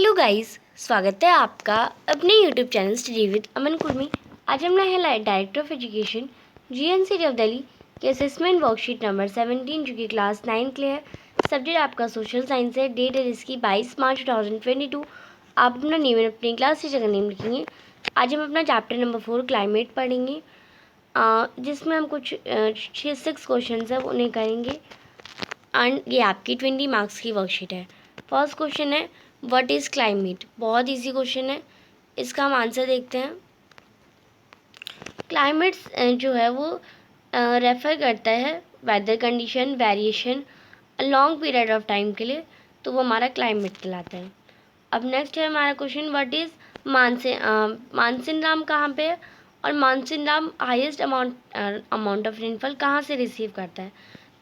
Hello guys, स्वागत है आपका अपने यूट्यूब चैनल स्टडी विद अमन कुर्मी। आज हमने है director of education GNCT of Delhi के असेसमेंट वर्कशीट नंबर 17 जो कि क्लास 9 के लिए है। सब्जेक्ट आपका सोशल साइंस है। डेट है इसकी 22 मार्च 2022। आप अपना नेम अपनी क्लास टीचर का नेम लिखेंगे। आज हम अपना चैप्टर नंबर 4 क्लाइमेट पढ़ेंगे, जिसमें हम कुछ 6 क्वेश्चन है उन्हें करेंगे एंड ये आपकी 20 मार्क्स की वर्कशीट है। फर्स्ट क्वेश्चन है व्हाट इज़ क्लाइमेट। बहुत इजी क्वेश्चन है, इसका हम आंसर देखते हैं। क्लाइमेट्स जो है वो रेफ़र करता है weather condition variation long period of time के लिए, तो वो हमारा क्लाइमेट कहलाता है। अब नेक्स्ट है हमारा question what is monsoon. Monsoon Ram कहाँ पे है और monsoon Ram highest amount of rainfall कहाँ से रिसीव करता है।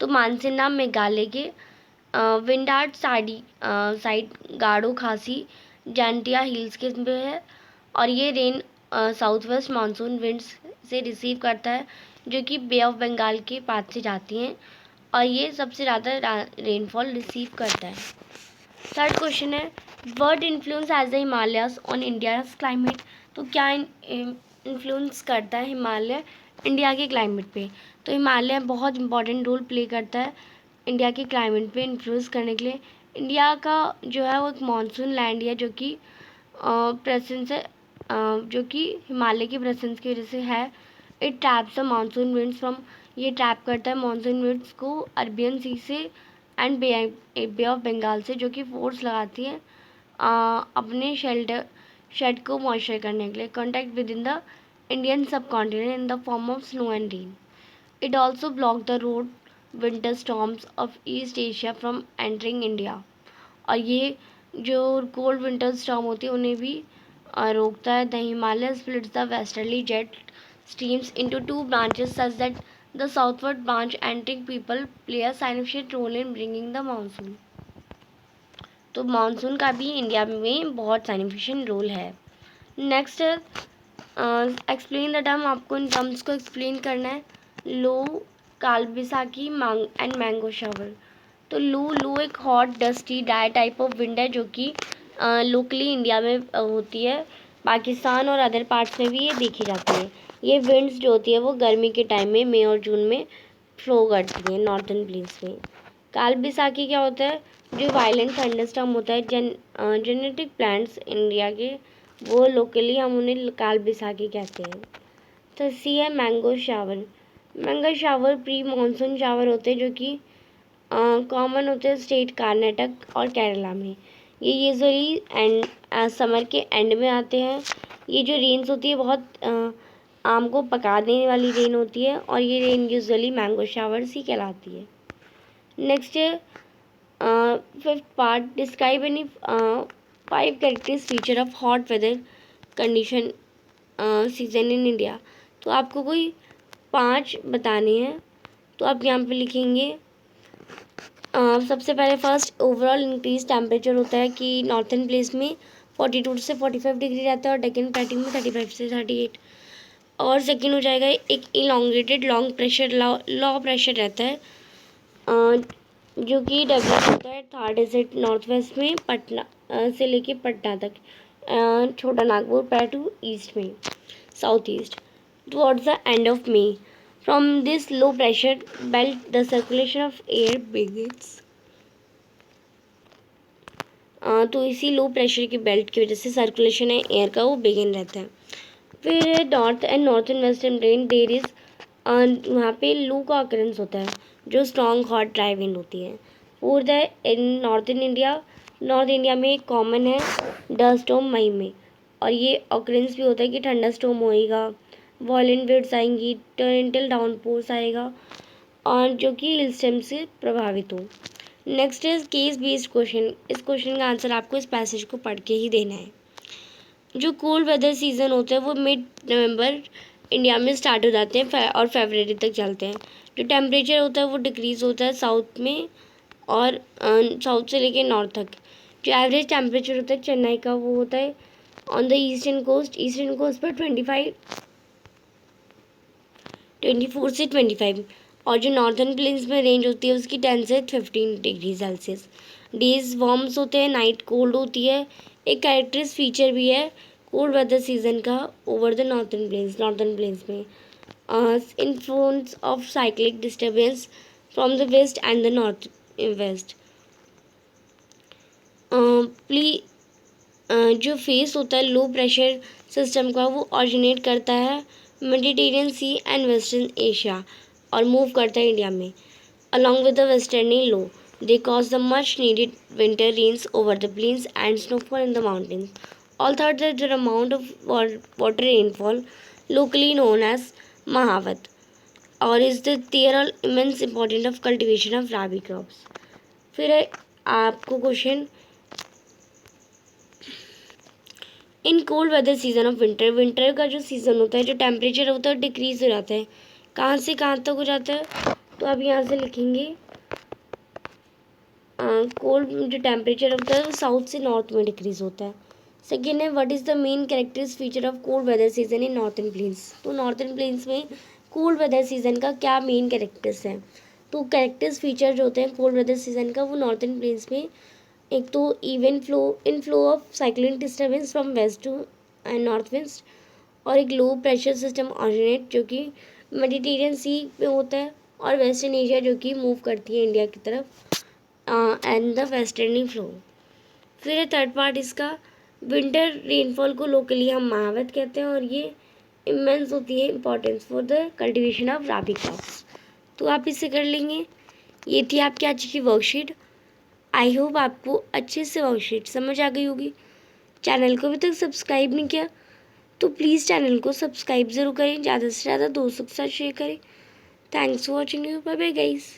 तो मानसून राम मेघालय के विंडार्ड साइड गारो खासी जैंटिया हिल्स के पे है और ये rain south west monsoon winds से रिसीव करता है जो कि बे ऑफ बंगाल के पास से जाती हैं और ये सबसे ज़्यादा रेनफॉल रिसीव करता है। थर्ड क्वेश्चन है word influence as the Himalayas on India's climate. तो क्या इन्फ्लुएंस करता है हिमालय इंडिया के क्लाइमेट पे। तो हिमालय बहुत इंपॉर्टेंट रोल प्ले करता है इंडिया के क्लाइमेट पे इन्फ्लुएंस करने के लिए। इंडिया का जो है वो एक मानसून लैंड है जो कि प्रेजेंस है, जो कि हिमालय की प्रेजेंस की वजह से है। It traps the monsoon winds from, ये ट्रैप करता है मानसून विंड्स को अरबियन सी से एंड बे ऑफ बंगाल से, जो कि फोर्स लगाती है अपने शेड को मॉइस्चर करने के लिए। Contact with in the Indian sub continent in the form of snow and rain. It also block the road winter storms of east Asia from entering India. और ये जो कोल्ड विंटर स्टॉर्म होती है उन्हें भी रोकता है। The Himalaya splits the westerly jet streams into 2 branches such that the southward branch entering people play a significant role in bringing the monsoon. तो मानसून का भी इंडिया में बहुत साइनिफिकेंट रोल है। नेक्स्ट एक्सप्लेन द टर्म, आपको इन terms को explain करना है। Loo kalbaisakhi and mango shower. तो लू एक hot dusty dry type of wind है जो कि लोकली इंडिया में होती है। पाकिस्तान और अदर पार्ट्स में भी ये देखी जाती है। ये विंड्स जो होती है वो गर्मी के टाइम में मई और जून में फ्लो करती हैं नॉर्थन प्लेस में। कालबिसाकी क्या होता है, जो वायलेंट थंडरस्टॉर्म होता है जेनेटिक प्लांट्स इंडिया के, वो लोकली हम उन्हें कालबिसाकी कहते हैं। तो सी है mango shower. Mango shower pre monsoon shower होते हैं जो कि कॉमन होते हैं स्टेट कर्नाटक और केरला में। ये यूजुअली समर के एंड में आते हैं। ये जो रेन्स होती है बहुत आम को पका देने वाली रेन होती है और ये रेन यूजुअली मैंगो शावर्स ही कहलाती है। नेक्स्ट है fifth part, describe any 5 characteristic feature of hot weather condition season in India. तो आपको कोई 5 बताने हैं, तो आप यहाँ पे लिखेंगे। सबसे पहले फर्स्ट ओवरऑल इंक्रीज टेम्परेचर होता है कि नॉर्थन प्लेस में 42 से 45 डिग्री रहता है और डेक्कन प्लेटिंग में 35 से 38। और सेकंड हो जाएगा एक elongated long pressure law pressure रहता है जो कि डेवलप होता है थार डेजर्ट नॉर्थ वेस्ट में पटना से लेके पटना तक, छोटा नागपुर पैर टू ईस्ट में south east towards the end of May. From this low pressure belt, the circulation of air begins. तो इसी लो प्रेशर की बेल्ट की वजह से सर्कुलेशन है एयर का वो बिगिन रहता है। फिर north and northern western rain there is, वहाँ पे लू का ऑकरेंस होता है जो स्ट्रॉन्ग हॉट ड्राई विंड होती है। और the in northern India, north India में कॉमन है डस्ट स्टॉर्म मई में, और ये ऑकरेंस भी होता है कि ठंडा स्टॉर्म होएगा, वॉयलेंट विंड्स आएंगी, टोरेंटल डाउनपोर्स आएगा और जो कि हिल स्टेम से प्रभावित हो। Next is case based question. इस क्वेश्चन का आंसर आपको इस पैसेज को पढ़ के ही देना है। जो कोल्ड वेदर सीजन होता है वो मिड नवंबर इंडिया में स्टार्ट हो जाते हैं और फरवरी तक चलते हैं। जो टेम्परेचर होता है वो डिक्रीज होता है साउथ में और साउथ से लेके नॉर्थ तक। जो एवरेज टेम्परेचर होता है चेन्नई का वो होता है ऑन द ईस्टर्न कोस्ट पर 24 से 25, और जो नॉर्थन प्लेन्स में रेंज होती है उसकी 10 से 15 डिग्री सेल्सियस। डेज वार्म्स होते हैं, नाइट कोल्ड होती है, एक कैरेक्टरिस्ट फीचर भी है कोल्ड वेदर सीजन का ओवर द नॉर्थन प्लेन्स में influence of cyclic disturbance from the west and the north west. जो फेस होता है लो प्रेशर सिस्टम का, वो ऑरिजिनेट करता है Mediterranean sea and western Asia और मूव करता है इंडिया में। Along with the westerly low they cause the much needed winter rains over the plains and snowfall in the mountains. Although the amount of water rainfall locally known as Mahavat or is the there are immense importance of cultivation of rabi crops। फिर है आपको question, in cold weather season of winter, winter का जो season होता है, जो temperature होता है डिक्रीज हो जाता है। कहाँ से कहाँ तक हो जाता है? तो आप यहाँ से लिखेंगे कोल्ड जो टेम्परेचर होता है वो साउथ से नॉर्थ में डिक्रीज होता है। सेकेंड है what is the main characteristic feature of cold weather season in northern plains. तो नॉर्थन प्लेन्स में कोल्ड वेदर सीजन का क्या मेन कैरेक्टर्स है? तो कैरेक्टर्स फीचर जो होते हैं कोल्ड वेदर सीजन का, वो नॉर्थन प्लेन्स में एक तो inflow of cyclic disturbance from west to and north west, और एक लो प्रेशर सिस्टम ऑरिजिनेट जो कि मेडिटेरियन सी पे होता है और वेस्टर्न एशिया जो कि मूव करती है इंडिया की तरफ एंड द वेस्टर्नी फ्लो। फिर है थर्ड पार्ट इसका, विंटर रेनफॉल को लोकली हम महावत कहते हैं और ये इमेंस होती है importance for the cultivation of rabi crops. तो आप इसे कर लेंगे। ये थी आपकी आज की वर्कशीट। आई होप आपको अच्छे से वर्कशीट समझ आ गई होगी। चैनल को अभी तक सब्सक्राइब नहीं किया तो प्लीज़ चैनल को सब्सक्राइब ज़रूर करें, ज़्यादा से ज़्यादा दोस्तों के साथ शेयर करें। Thanks for watching you, bye bye guys.